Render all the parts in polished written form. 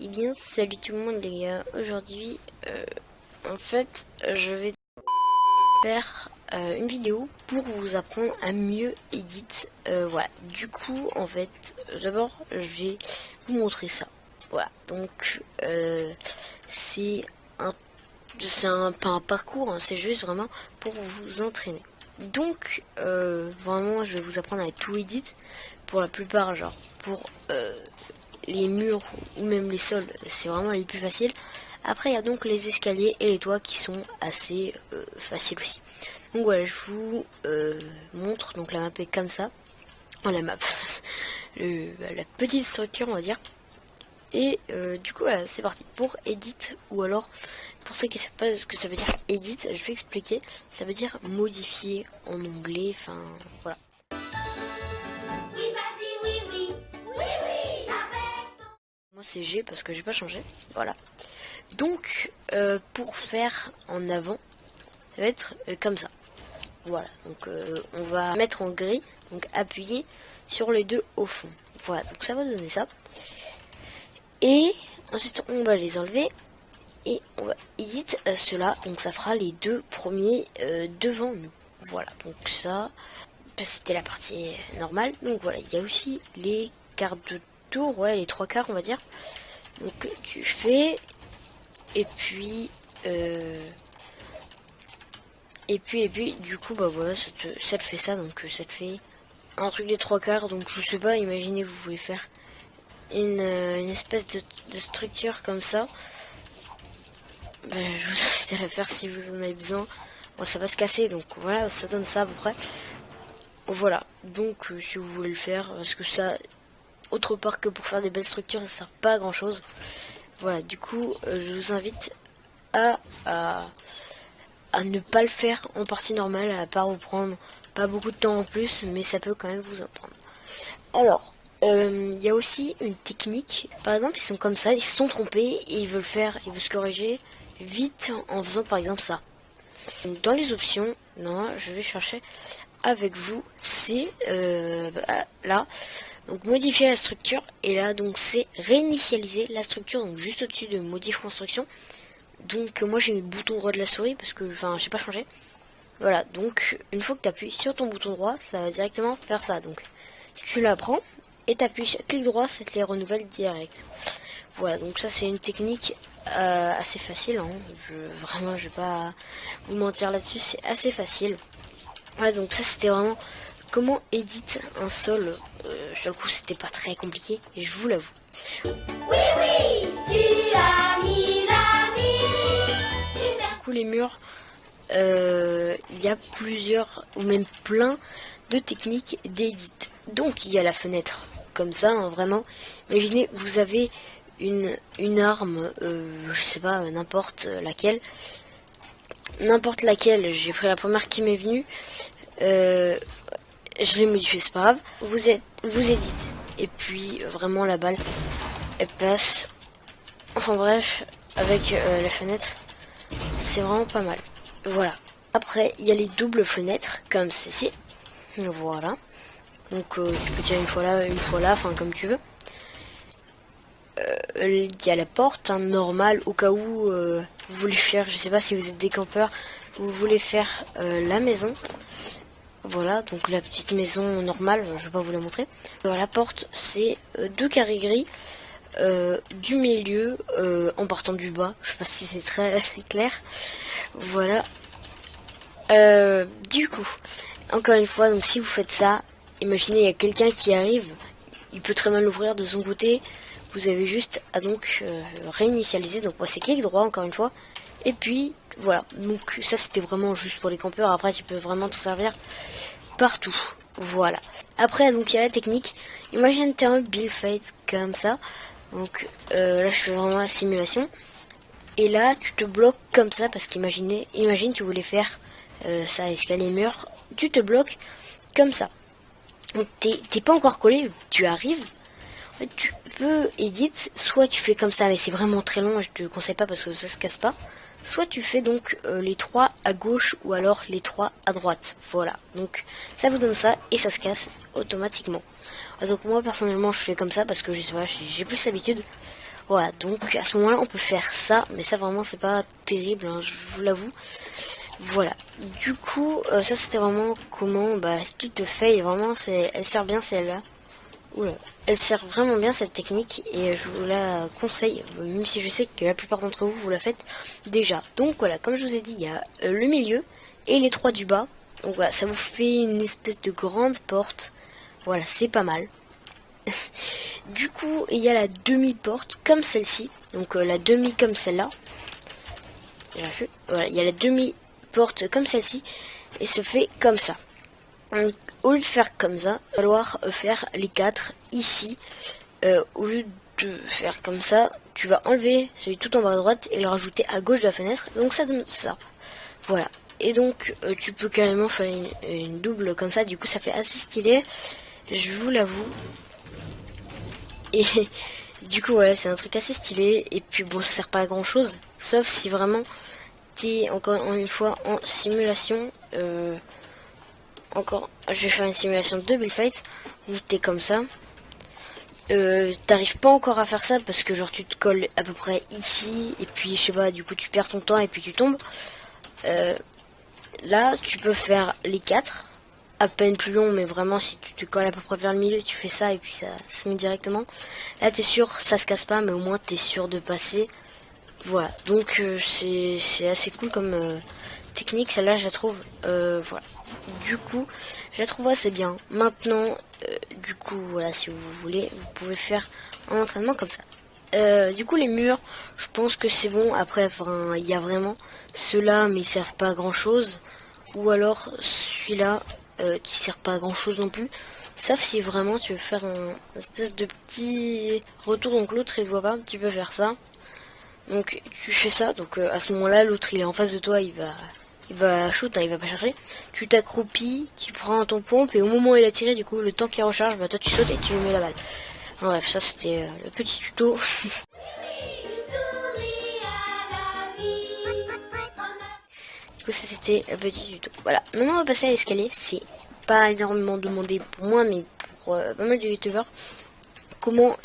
Eh bien, salut tout le monde les gars. Aujourd'hui, en fait, je vais faire une vidéo pour vous apprendre à mieux edit. Voilà. Du coup, en fait, d'abord, je vais vous montrer ça. Voilà. Donc, c'est un, pas un parcours, hein, c'est juste vraiment pour vous entraîner. Donc, vraiment, je vais vous apprendre à tout edit. Pour la plupart, genre, pour les murs ou même les sols, c'est vraiment les plus faciles. Après il y a donc les escaliers et les toits qui sont assez faciles aussi. Donc voilà, je vous montre. Donc la map est comme ça. La map, la petite structure on va dire. Et du coup voilà, c'est parti pour edit, ou alors pour ceux qui ne savent pas ce que ça veut dire edit, je vais expliquer. Ça veut dire modifier en anglais, enfin voilà. Moi c'est G parce que j'ai pas changé, voilà. Donc pour faire en avant, ça va être comme ça. Voilà, donc on va mettre en gris, donc appuyer sur les deux au fond. Voilà, donc ça va donner ça. Et ensuite on va les enlever et on va edit cela, donc ça fera les deux premiers devant nous. Voilà, donc ça, c'était la partie normale. Donc voilà, il y a aussi les quarts de tour, ouais, les trois quarts on va dire. Donc tu fais, et puis du coup bah voilà, ça te fait ça. Donc ça te fait un truc des trois quarts. Donc je sais pas, imaginez vous voulez faire une espèce de structure comme ça, bah, je vous invite à la faire si vous en avez besoin. Bon, ça va se casser, donc voilà, ça donne ça à peu près. Voilà, donc si vous voulez le faire, parce que ça, autre part que pour faire des belles structures, ça sert pas à grand chose. Voilà, du coup je vous invite à ne pas le faire en partie normale, à part vous prendre pas beaucoup de temps en plus, mais ça peut quand même vous en prendre. Alors, il y a aussi une technique. Par exemple, ils sont comme ça, ils se sont trompés et ils veulent se corriger vite en faisant par exemple ça. Donc, dans les options, non, je vais chercher avec vous, c'est là. Donc modifier la structure, et là donc c'est réinitialiser la structure, donc juste au-dessus de modifie construction. Donc moi j'ai mis le bouton droit de la souris parce que enfin j'ai pas changé. Voilà, donc une fois que tu appuies sur ton bouton droit, ça va directement faire ça. Donc tu la prends et tu appuies sur clic droit, ça te les renouvelle direct. Voilà, donc ça c'est une technique assez facile, hein. Vraiment je vais pas vous mentir là-dessus, c'est assez facile. Voilà, donc ça c'était vraiment comment edit un sol. Sur le coup c'était pas très compliqué, et je vous l'avoue. Oui, oui, tu as mis la vie. Du coup les murs, il y a plusieurs ou même plein de techniques d'édit. Donc il y a la fenêtre comme ça, hein, vraiment. Imaginez vous avez une arme, je sais pas, n'importe laquelle. N'importe laquelle, j'ai pris la première qui m'est venue. Je l'ai modifié, c'est pas grave. Vous éditez. Et puis vraiment la balle, elle passe. Enfin bref, avec la fenêtre, c'est vraiment pas mal. Voilà. Après, il y a les doubles fenêtres, comme ceci. Voilà. Donc tu peux tirer une fois là, enfin comme tu veux. Il y a la porte, hein, normale, au cas où vous voulez faire, je sais pas si vous êtes des campeurs, vous voulez faire la maison. Voilà, donc la petite maison normale, je vais pas vous la montrer. La porte, c'est deux carrés gris du milieu en partant du bas. Je sais pas si c'est très clair. Voilà. Du coup, encore une fois, donc si vous faites ça, imaginez il y a quelqu'un qui arrive, il peut très mal l'ouvrir de son côté. Vous avez juste à donc réinitialiser. Donc moi c'est clic droit encore une fois. Et puis voilà, donc ça c'était vraiment juste pour les campeurs. Après tu peux vraiment t'en servir partout. Voilà. Après donc il y a la technique. Imagine t'es un build fight comme ça. Donc là je fais vraiment la simulation. Et là tu te bloques comme ça parce qu'imagine tu voulais faire ça, escalier mur. Tu te bloques comme ça. Donc t'es pas encore collé, tu arrives. En fait, tu peux edit, soit tu fais comme ça, mais c'est vraiment très long, je te conseille pas parce que ça se casse pas. Soit tu fais donc les trois à gauche ou alors les trois à droite. Voilà, donc ça vous donne ça et ça se casse automatiquement. Donc moi personnellement je fais comme ça parce que je sais pas, j'ai plus l'habitude. Voilà, donc à ce moment-là on peut faire ça, mais ça vraiment c'est pas terrible, hein, je vous l'avoue. Voilà, du coup ça c'était vraiment comment split the fail, vraiment elle sert bien celle-là. Oula, elle sert vraiment bien cette technique et je vous la conseille, même si je sais que la plupart d'entre vous la faites déjà. Donc voilà, comme je vous ai dit, il y a le milieu et les 3 du bas. Donc voilà, ça vous fait une espèce de grande porte. Voilà, c'est pas mal. Du coup, il y a la demi-porte comme celle-ci. Donc la demi comme celle-là. Voilà, il y a la demi-porte comme celle-ci et se fait comme ça. Donc, au lieu de faire comme ça, il va falloir faire les 4 ici. Au lieu de faire comme ça, tu vas enlever celui tout en bas à droite et le rajouter à gauche de la fenêtre. Donc ça donne ça. Voilà. Et donc tu peux carrément faire une double comme ça. Du coup ça fait assez stylé. Je vous l'avoue. Et du coup voilà, c'est un truc assez stylé. Et puis bon, ça sert pas à grand chose. Sauf si vraiment t'es encore une fois en simulation. Je vais faire une simulation de build fight où t'es comme ça. T'arrives pas encore à faire ça parce que genre tu te colles à peu près ici et puis je sais pas, du coup tu perds ton temps et puis tu tombes. Là tu peux faire les 4 à peine plus long, mais vraiment si tu te colles à peu près vers le milieu tu fais ça et puis ça se met directement. Là t'es sûr, ça se casse pas, mais au moins t'es sûr de passer. Voilà, donc c'est assez cool comme technique, celle-là je la trouve. Voilà, du coup je la trouve assez bien. Maintenant du coup voilà, si vous voulez vous pouvez faire un entraînement comme ça. Du coup les murs, je pense que c'est bon. Après il y a vraiment ceux-là mais ils servent pas à grand chose, ou alors celui-là qui sert pas à grand chose non plus, sauf si vraiment tu veux faire un espèce de petit retour, donc l'autre il voit pas, tu peux faire ça. Donc tu fais ça, donc à ce moment-là l'autre il est en face de toi, il va shoot, hein, il va pas chercher. Tu t'accroupis, tu prends ton pompe et au moment où il a tiré, du coup le temps qu'il recharge, toi tu sautes et tu lui mets la balle. Bref, ça c'était le petit tuto. Du coup ça c'était un petit tuto. Voilà, maintenant on va passer à l'escalier. C'est pas énormément demandé pour moi, mais pour pas mal de youtubeurs. Comment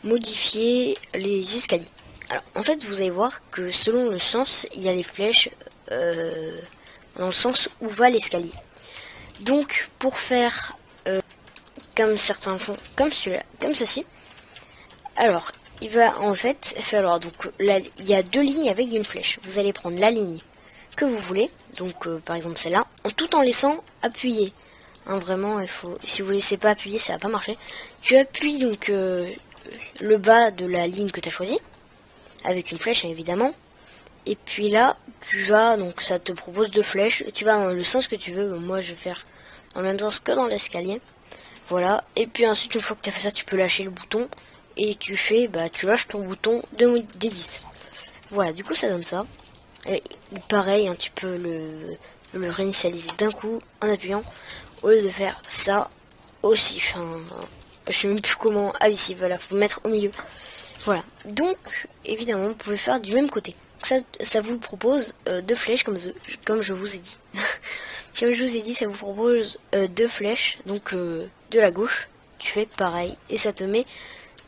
modifier les escaliers. Alors en fait vous allez voir que selon le sens, il y a les flèches dans le sens où va l'escalier. Donc pour faire comme certains font, comme celui-là, comme ceci, alors il va en fait falloir, donc là il y a 2 lignes avec une flèche. Vous allez prendre la ligne que vous voulez, donc par exemple celle-là, tout en laissant appuyer. Hein, vraiment, il faut, si vous laissez pas appuyer, ça va pas marcher. Tu appuies donc le bas de la ligne que tu as choisi avec une flèche évidemment. Et puis là, tu vas, donc ça te propose 2 flèches, tu vas dans le sens que tu veux. Moi, je vais faire dans le même sens que dans l'escalier. Voilà. Et puis ensuite, une fois que tu as fait ça, tu peux lâcher le bouton et tu fais, tu lâches ton bouton de D10. Voilà. Du coup, ça donne ça. Et pareil, hein, tu peux le réinitialiser d'un coup en appuyant au lieu de faire ça aussi. Enfin, je sais même plus comment. Ah oui, si, voilà, faut mettre au milieu. Voilà. Donc, évidemment, vous pouvez le faire du même côté. Ça vous propose 2 flèches comme je vous ai dit. Comme je vous ai dit, ça vous propose 2 flèches. Donc, de la gauche, tu fais pareil et ça te met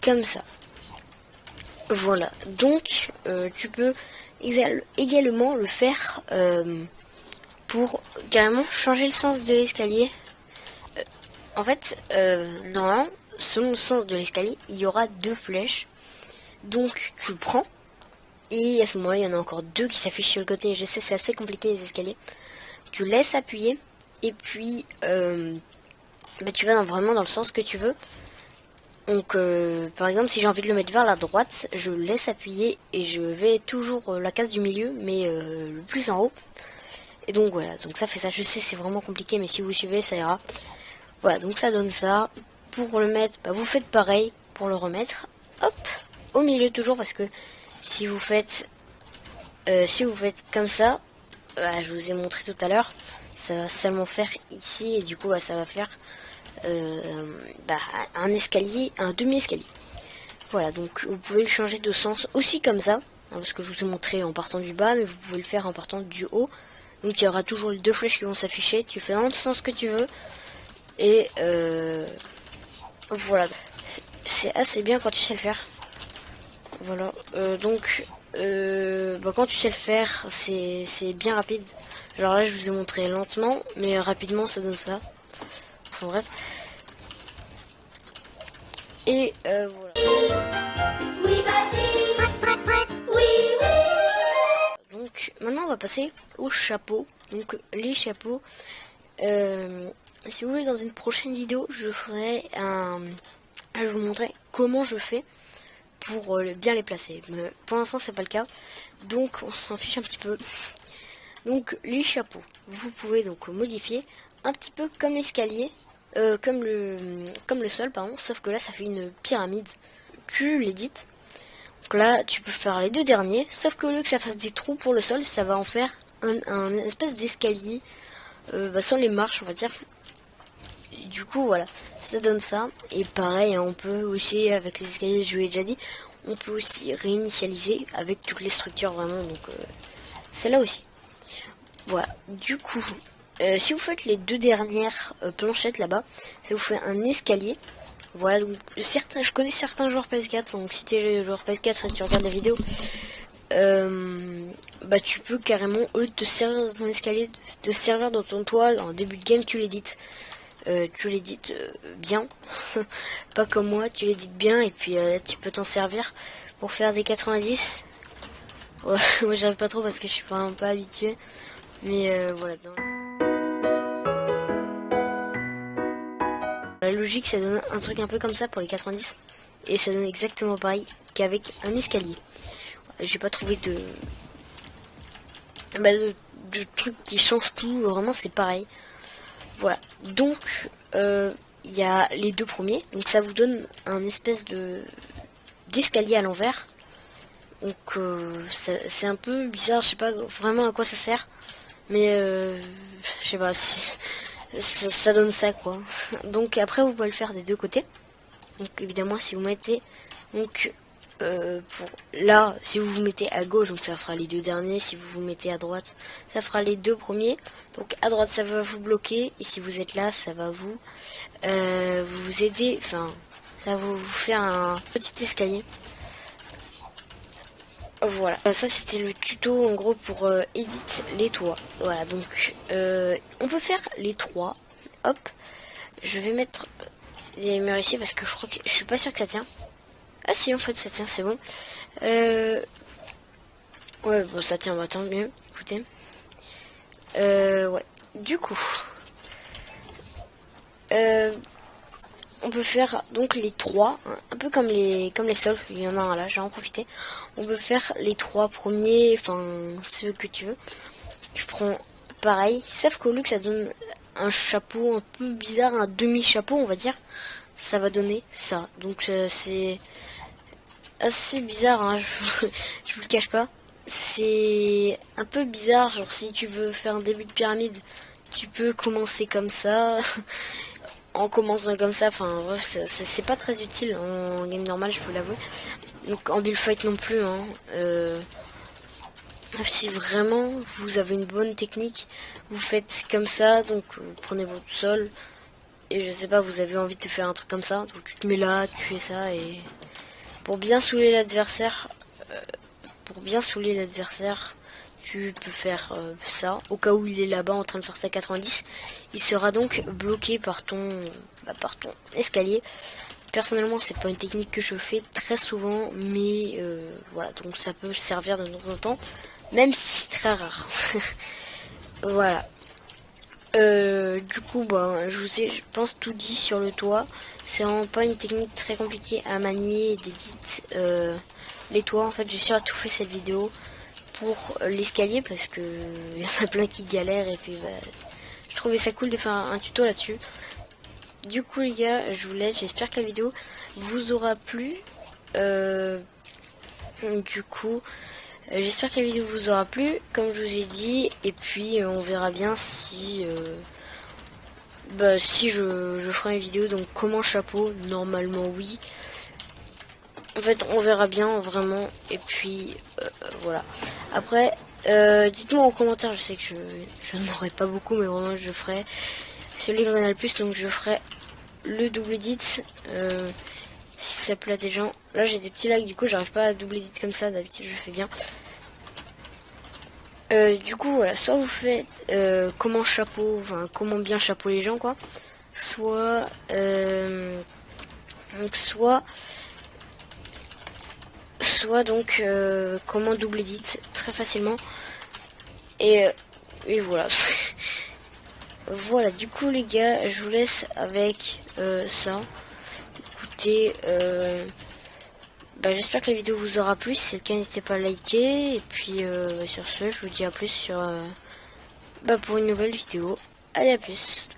comme ça. Voilà. Donc, tu peux également le faire pour carrément changer le sens de l'escalier. En fait, normalement, selon le sens de l'escalier, il y aura 2 flèches. Donc tu le prends et à ce moment-là, il y en a encore 2 qui s'affichent sur le côté. Je sais, c'est assez compliqué les escaliers. Tu laisses appuyer et puis tu vas vraiment dans le sens que tu veux. Donc par exemple, si j'ai envie de le mettre vers la droite, je laisse appuyer et je vais toujours la case du milieu, mais le plus en haut. Et donc voilà, donc ça fait ça. Je sais, c'est vraiment compliqué, mais si vous suivez, ça ira. Voilà, donc ça donne ça. Pour le mettre, vous faites pareil pour le remettre. Hop, au milieu toujours, parce que si vous faites comme ça, je vous ai montré tout à l'heure, ça va seulement faire ici et du coup ça va faire un escalier, un demi-escalier. Voilà, donc vous pouvez le changer de sens aussi comme ça, hein, parce que je vous ai montré en partant du bas, mais vous pouvez le faire en partant du haut. Donc il y aura toujours les 2 flèches qui vont s'afficher, tu fais dans le sens que tu veux, et voilà, c'est assez bien quand tu sais le faire. Voilà, donc quand tu sais le faire, c'est bien rapide. Genre là je vous ai montré lentement, mais rapidement ça donne ça. Enfin bref. Et voilà. Oui, vas-y. Oui, oui. Donc maintenant on va passer au chapeau. Donc les chapeaux. Si vous voulez, dans une prochaine vidéo, je ferai je vais vous montrer comment je fais pour bien les placer. Mais pour l'instant c'est pas le cas. Donc on s'en fiche un petit peu. Donc les chapeaux, vous pouvez donc modifier un petit peu comme l'escalier, comme le sol pardon, sauf que là ça fait une pyramide. Tu l'édites. Donc là tu peux faire les deux derniers, sauf que au lieu que ça fasse des trous pour le sol, ça va en faire un espèce d'escalier sans les marches on va dire. Et du coup voilà, ça donne ça. Et pareil, on peut aussi avec les escaliers, je vous l'ai déjà dit, on peut aussi réinitialiser avec toutes les structures vraiment. Donc c'est là aussi. Voilà, du coup, si vous faites les deux dernières planchettes là-bas, ça vous fait un escalier. Voilà, donc je connais certains joueurs PS4, donc si tu es joueur PS4 et tu regardes la vidéo, tu peux carrément, eux, te servir dans ton escalier, te servir dans ton toit, en début de game, tu l'édites. Tu l'édites bien, pas comme moi, tu l'édites bien, et puis tu peux t'en servir pour faire des 90. Ouais, moi j'arrive pas trop parce que je suis vraiment pas habitué. Mais voilà. La logique, ça donne un truc un peu comme ça pour les 90. Et ça donne exactement pareil qu'avec un escalier. J'ai pas trouvé de truc qui change tout. Vraiment, c'est pareil. Voilà. Donc, il y a les deux premiers. Donc, ça vous donne un espèce d'escalier à l'envers. Donc, c'est un peu bizarre. Je sais pas vraiment à quoi ça sert. Mais je sais pas si ça donne ça quoi. Donc après vous pouvez le faire des deux côtés. Donc évidemment si vous mettez donc pour là si vous vous mettez à gauche donc ça fera les deux derniers. Si vous vous mettez à droite ça fera les deux premiers. Donc à droite ça va vous bloquer et si vous êtes là ça va vous aider. Enfin ça va vous faire un petit escalier. Voilà, ça c'était le tuto en gros pour edit les toits. Voilà, donc on peut faire les trois. Hop, je vais mettre des murs ici parce que je crois que je suis pas sûr que ça tient. Ah si, en fait ça tient, c'est bon. Ouais, bon ça tient, bah tant mieux. Écoutez, ouais. Du coup, on peut faire donc les trois, un peu comme les sols, il y en a un là, j'ai en profité. On peut faire les trois premiers, enfin ceux que tu veux. Tu prends pareil, sauf qu'au lieu que ça donne un chapeau un peu bizarre, un demi-chapeau on va dire, ça va donner ça. Donc c'est assez bizarre, hein, je vous le cache pas. C'est un peu bizarre, genre si tu veux faire un début de pyramide, tu peux commencer comme ça. En commençant comme ça, enfin bref, c'est pas très utile en game normal, je peux l'avouer. Donc en bullfight non plus. Hein. Si vraiment vous avez une bonne technique, vous faites comme ça, donc vous prenez votre sol et je sais pas, vous avez envie de faire un truc comme ça, donc tu te mets là, tu fais ça et pour bien saouler l'adversaire, tu peux faire ça, au cas où il est là-bas en train de faire sa 90, il sera donc bloqué par ton escalier. Personnellement, c'est pas une technique que je fais très souvent, mais voilà, donc ça peut servir de temps en temps, même si c'est très rare. Voilà. Du coup, je vous ai, je pense, tout dit sur le toit. C'est vraiment pas une technique très compliquée à manier et d'édite. Les toits, en fait, j'ai surtout fait cette vidéo pour l'escalier parce que il y en a plein qui galèrent et puis je trouvais ça cool de faire un tuto là-dessus. Du coup les gars, je vous laisse, j'espère que la vidéo vous aura plu. Du coup, j'espère que la vidéo vous aura plu, comme je vous ai dit, et puis on verra bien si je ferai une vidéo donc comment chapeau, normalement oui. En fait, on verra bien vraiment. Et puis, voilà. Après, dites-moi en commentaire. Je sais que je n'aurai pas beaucoup, mais vraiment, je ferai celui qu'on a le plus. Donc, je ferai le double edit. si ça plaît à des gens. Là j'ai des petits lags, du coup j'arrive pas à double edit comme ça, d'habitude je fais bien. Du coup voilà, soit vous faites comment comment bien chapeau les gens quoi, soit donc comment double edit très facilement et voilà. Voilà, du coup les gars, je vous laisse avec ça. Écoutez, j'espère que la vidéo vous aura plu. Si c'est le cas, n'hésitez pas à liker. Et puis sur ce, je vous dis à plus sur pour une nouvelle vidéo. Allez, à plus.